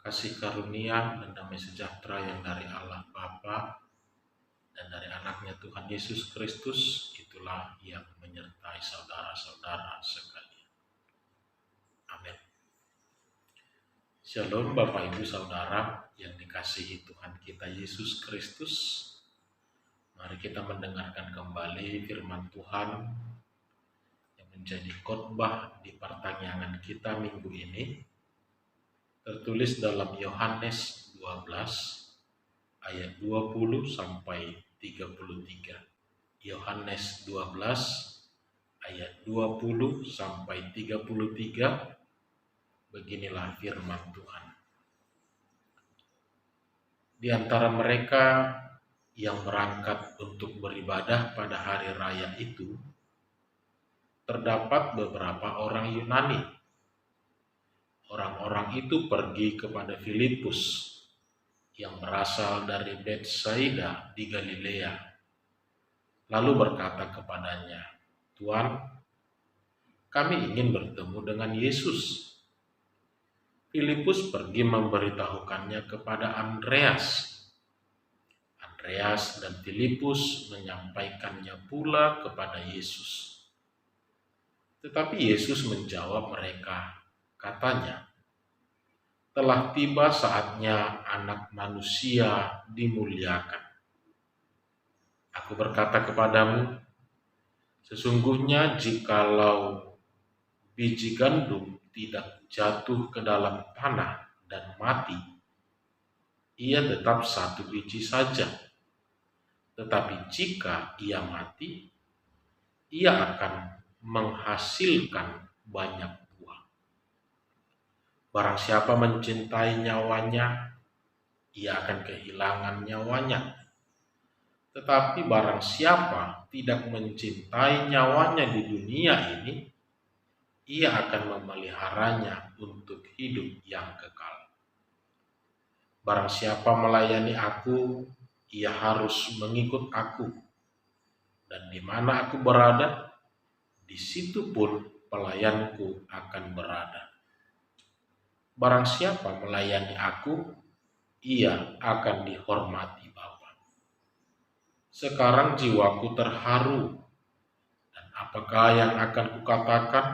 Kasih karunia dan damai sejahtera yang dari Allah Bapa dan dari anaknya Tuhan Yesus Kristus itulah yang menyertai saudara-saudara sekalian. Amin. Shalom Bapak Ibu Saudara yang dikasihi Tuhan kita Yesus Kristus. Mari kita mendengarkan kembali firman Tuhan yang menjadi khotbah di pertanyaan kita minggu ini. Tertulis dalam Yohanes 12 ayat 20 sampai 33. Yohanes 12 ayat 20 sampai 33. Beginilah firman Tuhan. Di antara mereka yang berangkat untuk beribadah pada hari raya itu, terdapat beberapa orang Yunani. Orang-orang itu pergi kepada Filipus yang berasal dari Betsaida di Galilea, lalu berkata kepadanya, "Tuan, kami ingin bertemu dengan Yesus." Filipus pergi memberitahukannya kepada Andreas. Andreas dan Filipus menyampaikannya pula kepada Yesus. Tetapi Yesus menjawab mereka, katanya, "Telah tiba saatnya Anak Manusia dimuliakan. Aku berkata kepadamu, sesungguhnya jikalau biji gandum tidak jatuh ke dalam tanah dan mati, ia tetap satu biji saja. Tetapi jika ia mati, ia akan menghasilkan banyak buah. Barang siapa mencintai nyawanya, ia akan kehilangan nyawanya. Tetapi barang siapa tidak mencintai nyawanya di dunia ini, ia akan memeliharanya untuk hidup yang kekal. Barang siapa melayani aku, ia harus mengikut aku. Dan di mana aku berada, di situ pun pelayanku akan berada. Barang siapa melayani aku, ia akan dihormati Bapa. Sekarang jiwaku terharu, dan apakah yang akan kukatakan?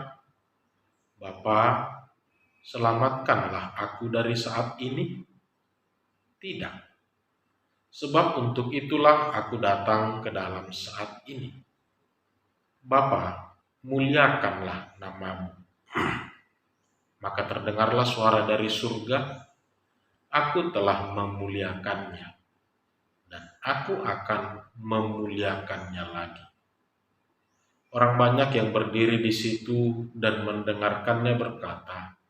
Bapa, selamatkanlah aku dari saat ini? Tidak. Sebab untuk itulah aku datang ke dalam saat ini. Bapa, muliakanlah namamu. Maka terdengarlah suara dari surga, aku telah memuliakannya, dan aku akan memuliakannya lagi. Orang banyak yang berdiri di situ dan mendengarkannya berkata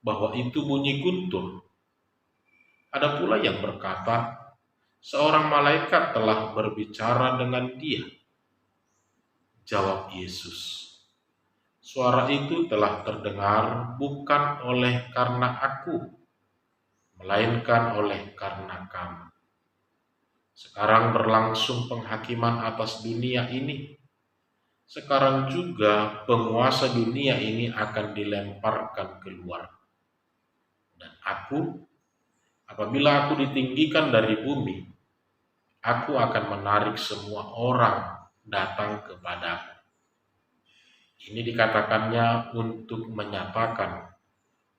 bahwa itu bunyi guntur. Ada pula yang berkata, seorang malaikat telah berbicara dengan dia. Jawab Yesus, suara itu telah terdengar bukan oleh karena aku, melainkan oleh karena kamu. Sekarang berlangsung penghakiman atas dunia ini. Sekarang juga penguasa dunia ini akan dilemparkan keluar. Dan aku, apabila aku ditinggikan dari bumi, aku akan menarik semua orang datang kepadaku. Ini dikatakannya untuk menyatakan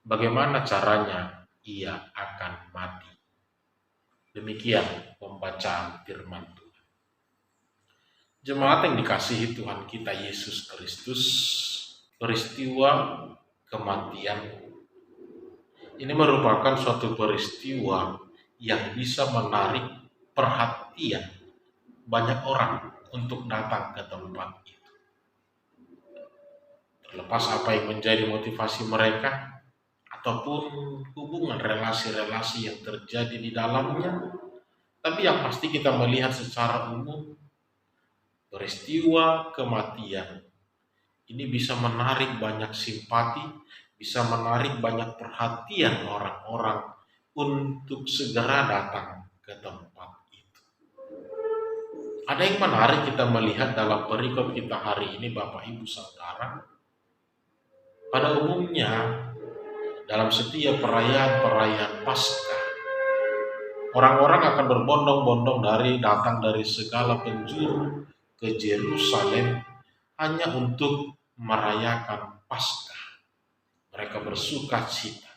bagaimana caranya ia akan mati. Demikian pembacaan firman Tuhan. Jemaat yang dikasihi Tuhan kita Yesus Kristus, peristiwa kematian ini merupakan suatu peristiwa yang bisa menarik perhatian banyak orang untuk datang ke tempat itu. Terlepas apa yang menjadi motivasi mereka, ataupun hubungan relasi-relasi yang terjadi di dalamnya, tapi yang pasti kita melihat secara umum, peristiwa kematian ini bisa menarik banyak simpati, bisa menarik banyak perhatian orang-orang untuk segera datang ke tempat itu. Ada yang menarik kita melihat dalam perikop kita hari ini, Bapak Ibu Saudara. Pada umumnya dalam setiap perayaan-perayaan Paskah, orang-orang akan berbondong-bondong datang dari segala penjuru ke Yerusalem hanya untuk merayakan Paskah. Mereka bersuka cita.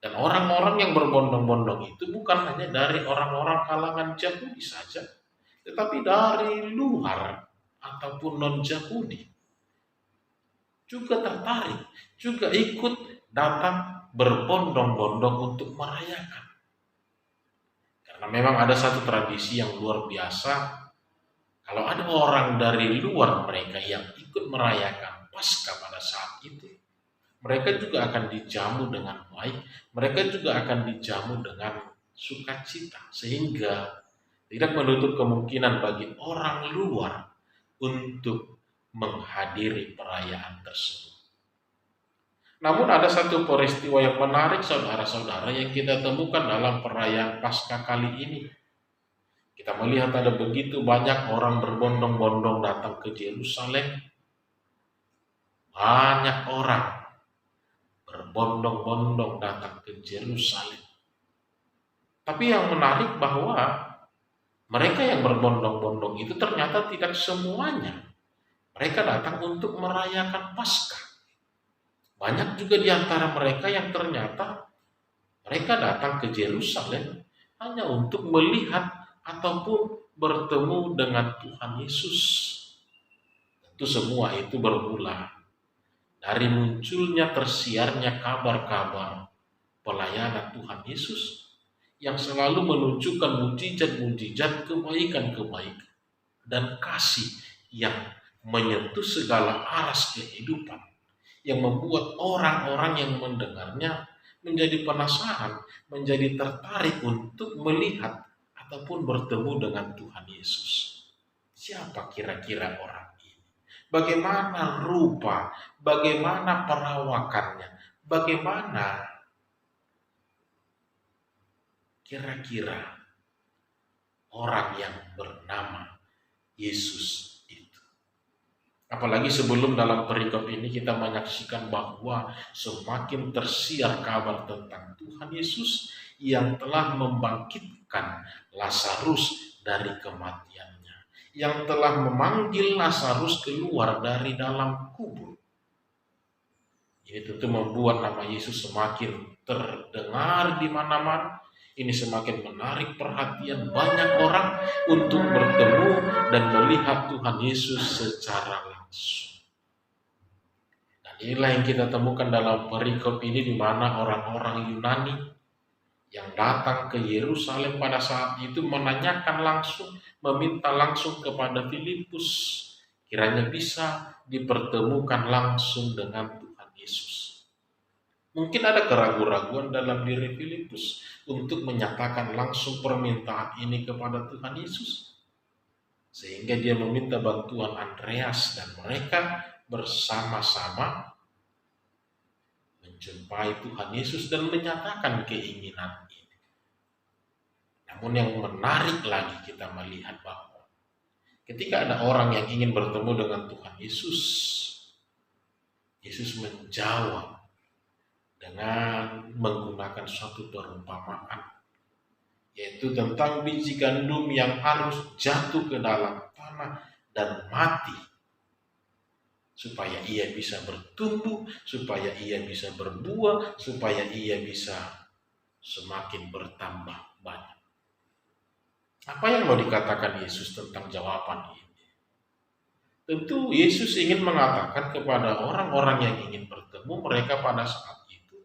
Dan orang-orang yang berbondong-bondong itu bukan hanya dari orang-orang kalangan Yahudi saja, tetapi dari luar ataupun non-Yahudi juga tertarik, juga ikut datang berbondong-bondong untuk merayakan. Karena memang ada satu tradisi yang luar biasa, kalau ada orang dari luar mereka yang ikut merayakan Paskah pada saat itu, mereka juga akan dijamu dengan baik, mereka juga akan dijamu dengan sukacita, sehingga tidak menutup kemungkinan bagi orang luar untuk menghadiri perayaan tersebut. Namun ada satu peristiwa yang menarik saudara-saudara yang kita temukan dalam perayaan Paskah kali ini. Kita melihat ada begitu banyak orang berbondong-bondong datang ke Yerusalem. Banyak orang berbondong-bondong datang ke Yerusalem. Tapi yang menarik bahwa mereka yang berbondong-bondong itu ternyata tidak semuanya mereka datang untuk merayakan Paskah. Banyak juga di antara mereka yang ternyata mereka datang ke Yerusalem hanya untuk melihat ataupun bertemu dengan Tuhan Yesus. Tentu semua itu bermula dari munculnya tersiarnya kabar-kabar pelayanan Tuhan Yesus yang selalu menunjukkan mujizat-mujizat, kebaikan-kebaikan, dan kasih yang menyentuh segala aras kehidupan, yang membuat orang-orang yang mendengarnya menjadi penasaran, menjadi tertarik untuk melihat ataupun bertemu dengan Tuhan Yesus. Siapa kira-kira orang ini? Bagaimana rupa, bagaimana perawakannya, bagaimana kira-kira orang yang bernama Yesus itu. Apalagi sebelum dalam perikop ini kita menyaksikan bahwa semakin tersiar kabar tentang Tuhan Yesus yang telah membangkitkan Lazarus dari kematiannya, yang telah memanggil Lazarus keluar dari dalam kubur. Ini tentu membuat nama Yesus semakin terdengar di mana-mana. Ini semakin menarik perhatian banyak orang untuk bertemu dan melihat Tuhan Yesus secara langsung. Dan inilah yang kita temukan dalam perikop ini, di mana orang-orang Yunani yang datang ke Yerusalem pada saat itu menanyakan langsung, meminta langsung kepada Filipus, kiranya bisa dipertemukan langsung dengan Tuhan Yesus. Mungkin ada keraguan-keraguan dalam diri Filipus untuk menyatakan langsung permintaan ini kepada Tuhan Yesus. Sehingga dia meminta bantuan Andreas dan mereka bersama-sama menjumpai Tuhan Yesus dan menyatakan keinginan ini. Namun yang menarik lagi kita melihat bahwa ketika ada orang yang ingin bertemu dengan Tuhan Yesus, Yesus menjawab dengan menggunakan suatu perumpamaan, yaitu tentang biji gandum yang harus jatuh ke dalam tanah dan mati supaya ia bisa bertumbuh, supaya ia bisa berbuah, supaya ia bisa semakin bertambah banyak. Apa yang mau dikatakan Yesus tentang jawaban ini? Tentu Yesus ingin mengatakan kepada orang-orang yang ingin bertemu mereka pada saat itu,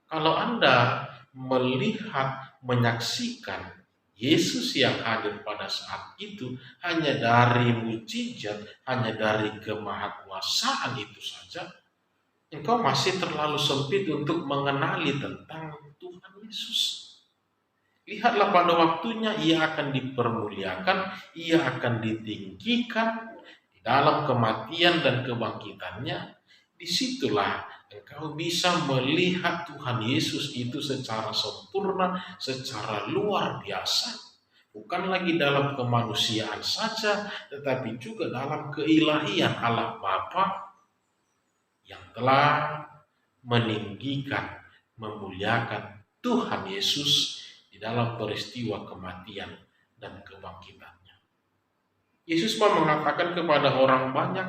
kalau Anda melihat, menyaksikan Yesus yang hadir pada saat itu hanya dari mujizat, hanya dari kemahakuasaan itu saja, engkau masih terlalu sempit untuk mengenali tentang Tuhan Yesus. Lihatlah pada waktunya ia akan dipermuliakan, ia akan ditinggikan di dalam kematian dan kebangkitannya. Disitulah engkau bisa melihat Tuhan Yesus itu secara sempurna, secara luar biasa. Bukan lagi dalam kemanusiaan saja, tetapi juga dalam keilahian Allah Bapa yang telah meninggikan, memuliakan Tuhan Yesus di dalam peristiwa kematian dan kebangkitannya. Yesus mau mengatakan kepada orang banyak,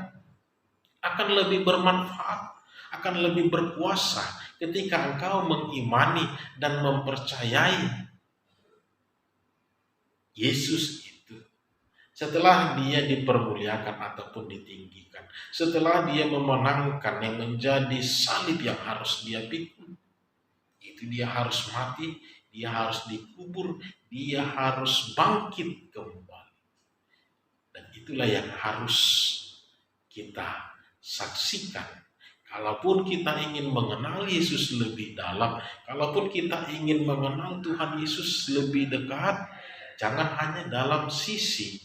akan lebih bermanfaat, akan lebih berkuasa ketika engkau mengimani dan mempercayai Yesus itu. Setelah dia dipermuliakan ataupun ditinggikan, setelah dia memenangkan yang menjadi salib yang harus dia pikul, itu dia harus mati, dia harus dikubur, dia harus bangkit kembali. Dan itulah yang harus kita saksikan. Kalaupun kita ingin mengenal Yesus lebih dalam, kalaupun kita ingin mengenal Tuhan Yesus lebih dekat, jangan hanya dalam sisi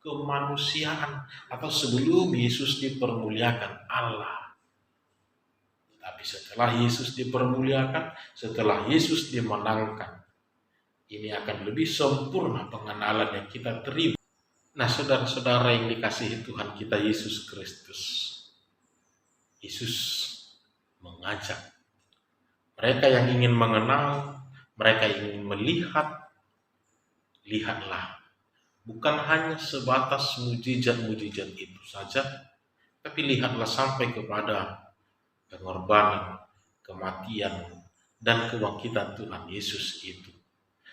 kemanusiaan atau sebelum Yesus dipermuliakan Allah. Tapi setelah Yesus dipermuliakan, setelah Yesus dimenangkan, ini akan lebih sempurna pengenalan yang kita terima. Nah, saudara-saudara yang dikasihi Tuhan kita Yesus Kristus, Yesus mengajak mereka yang ingin mengenal, mereka yang ingin melihat, lihatlah. Bukan hanya sebatas mujizat-mujizat itu saja, tapi lihatlah sampai kepada pengorbanan, kematian, dan kebangkitan Tuhan Yesus itu.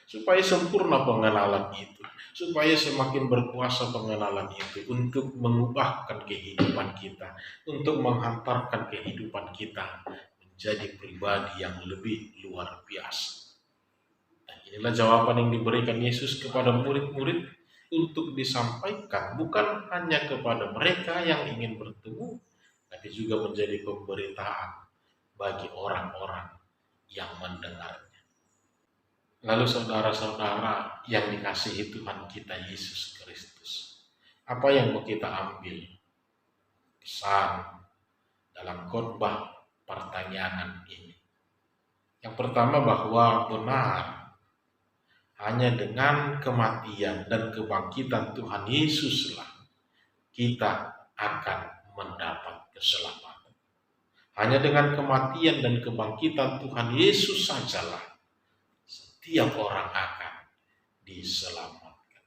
Supaya sempurna pengenalan itu, supaya semakin berkuasa pengenalan itu untuk mengubahkan kehidupan kita, untuk menghantarkan kehidupan kita menjadi pribadi yang lebih luar biasa. Dan inilah jawaban yang diberikan Yesus kepada murid-murid untuk disampaikan bukan hanya kepada mereka yang ingin bertemu, tapi juga menjadi pemberitaan bagi orang-orang yang mendengar. Lalu saudara-saudara yang dikasihi Tuhan kita Yesus Kristus, apa yang mau kita ambil pesan dalam khotbah pertanyaan ini? Yang pertama, bahwa benar hanya dengan kematian dan kebangkitan Tuhan Yesuslah kita akan mendapat keselamatan. Hanya dengan kematian dan kebangkitan Tuhan Yesus sajalah setiap orang akan diselamatkan.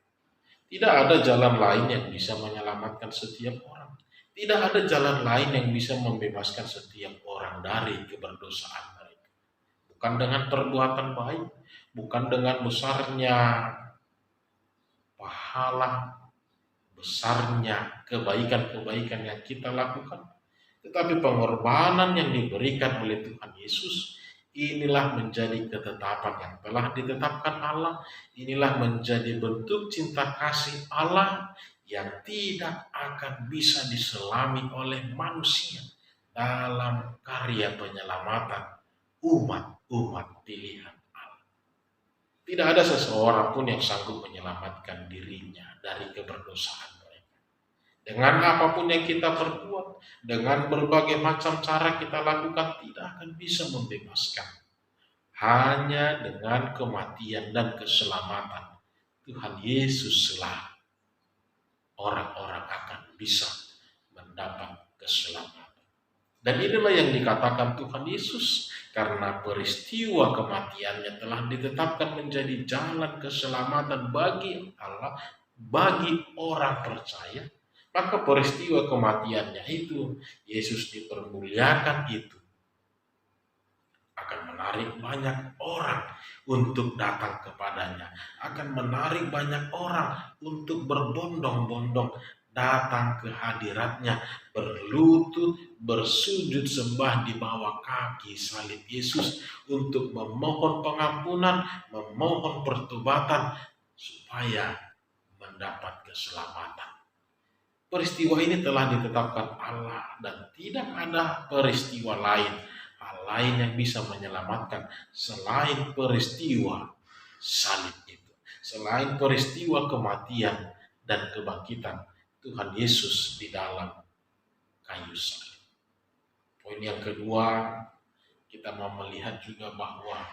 Tidak ada jalan lain yang bisa menyelamatkan setiap orang. Tidak ada jalan lain yang bisa membebaskan setiap orang dari keberdosaan mereka. Bukan dengan perbuatan baik, bukan dengan besarnya pahala, besarnya kebaikan-kebaikan yang kita lakukan, tetapi pengorbanan yang diberikan oleh Tuhan Yesus. Inilah menjadi ketetapan yang telah ditetapkan Allah. Inilah menjadi bentuk cinta kasih Allah yang tidak akan bisa diselami oleh manusia dalam karya penyelamatan umat-umat pilihan Allah. Tidak ada seseorang pun yang sanggup menyelamatkan dirinya dari keberdosaan mereka. Dengan apapun yang kita perbuat, dengan berbagai macam cara kita lakukan, tidak akan bisa membebaskan. Hanya dengan kematian dan keselamatan Tuhan Yesuslah orang-orang akan bisa mendapat keselamatan. Dan inilah yang dikatakan Tuhan Yesus, karena peristiwa kematiannya telah ditetapkan menjadi jalan keselamatan bagi Allah, bagi orang percaya. Maka peristiwa kematiannya itu, Yesus dipermuliakan itu, akan menarik banyak orang untuk datang kepadanya. Akan menarik banyak orang untuk berbondong-bondong datang ke hadiratnya, berlutut, bersujud sembah di bawah kaki salib Yesus untuk memohon pengampunan, memohon pertobatan supaya mendapat keselamatan. Peristiwa ini telah ditetapkan Allah dan tidak ada peristiwa lain, hal lain yang bisa menyelamatkan selain peristiwa salib itu, selain peristiwa kematian dan kebangkitan Tuhan Yesus di dalam kayu salib. Poin yang kedua, kita mau melihat juga bahwa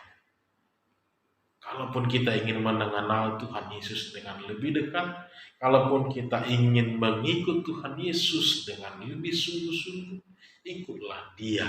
kalaupun kita ingin mengenal Tuhan Yesus dengan lebih dekat, kalaupun kita ingin mengikut Tuhan Yesus dengan lebih sungguh-sungguh, ikutlah Dia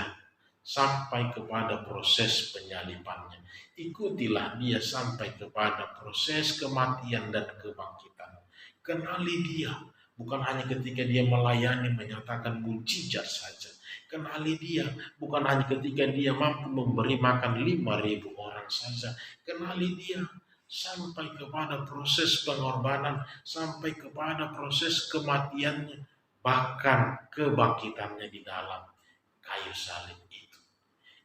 sampai kepada proses penyalibannya. Ikutilah dia sampai kepada proses kematian dan kebangkitan. Kenali dia, bukan hanya ketika dia melayani menyatakan mujizat saja. Kenali dia, bukan hanya ketika dia mampu memberi makan 5.000 orang saja. Kenali dia sampai kepada proses pengorbanan, sampai kepada proses kematiannya, bahkan kebangkitannya di dalam kayu salib itu.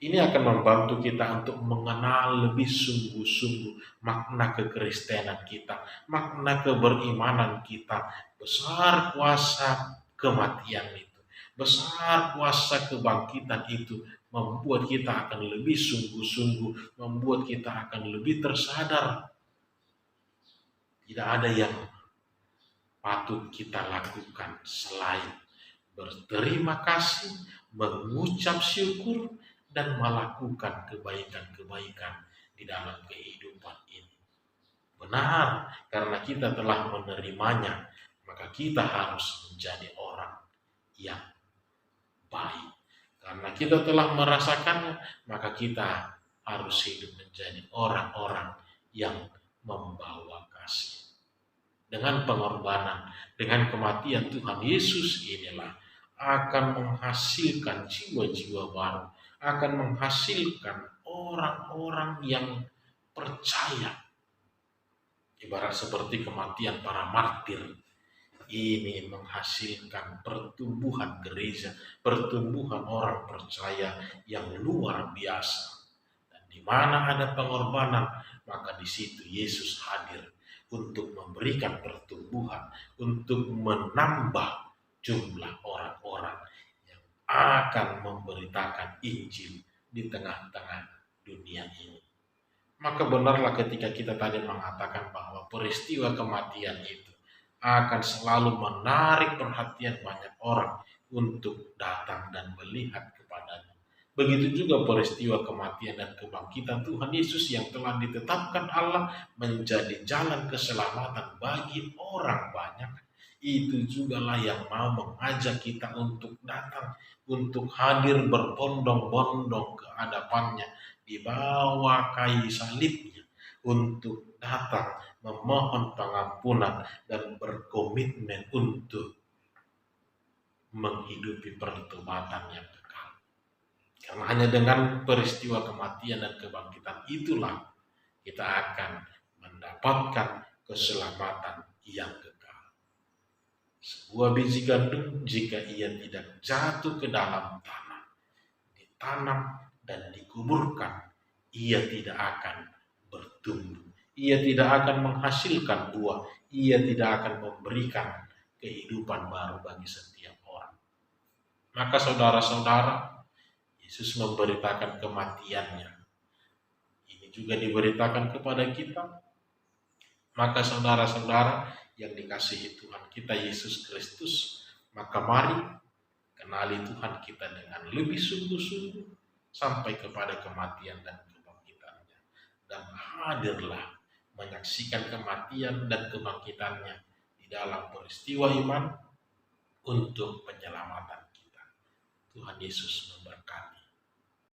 Ini akan membantu kita untuk mengenal lebih sungguh-sungguh makna kekristenan kita, makna keberimanan kita. Besar kuasa kematian itu, besar kuasa kebangkitan itu membuat kita akan lebih sungguh-sungguh, membuat kita akan lebih tersadar. Tidak ada yang patut kita lakukan selain berterima kasih, mengucap syukur, dan melakukan kebaikan-kebaikan di dalam kehidupan ini. Benar, karena kita telah menerimanya, maka kita harus menjadi orang yang baik. Karena kita telah merasakannya, maka kita harus hidup menjadi orang-orang yang membawa kasih. Dengan pengorbanan, dengan kematian Tuhan Yesus inilah akan menghasilkan jiwa-jiwa baru, akan menghasilkan orang-orang yang percaya. Ibarat seperti kematian para martir, ini menghasilkan pertumbuhan gereja, pertumbuhan orang percaya yang luar biasa. Dan di mana ada pengorbanan, maka di situ Yesus hadir untuk memberikan pertumbuhan, untuk menambah jumlah orang-orang yang akan memberitakan Injil di tengah-tengah dunia ini. Maka benarlah ketika kita tadi mengatakan bahwa peristiwa kematian itu akan selalu menarik perhatian banyak orang untuk datang dan melihat kepadanya. Begitu juga peristiwa kematian dan kebangkitan Tuhan Yesus yang telah ditetapkan Allah menjadi jalan keselamatan bagi orang banyak. Itu jugalah yang mau mengajak kita untuk datang, untuk hadir berbondong-bondong ke hadapannya di bawah kayu salibnya, untuk datang memohon pengampunan dan berkomitmen untuk menghidupi pertobatan yang kekal. Karena hanya dengan peristiwa kematian dan kebangkitan itulah kita akan mendapatkan keselamatan yang kekal. Sebuah biji gandum jika ia tidak jatuh ke dalam tanah, ditanam dan dikuburkan, ia tidak akan bertumbuh, ia tidak akan menghasilkan buah, ia tidak akan memberikan kehidupan baru bagi setiap orang. Maka saudara-saudara, Yesus memberitakan kematiannya. Ini juga diberitakan kepada kita. Maka saudara-saudara yang dikasihi Tuhan kita Yesus Kristus, maka mari kenali Tuhan kita dengan lebih sungguh-sungguh sampai kepada kematian dan kebangkitannya. Dan hadirlah menyaksikan kematian dan kebangkitannya di dalam peristiwa iman untuk penyelamatan kita. Tuhan Yesus memberkati.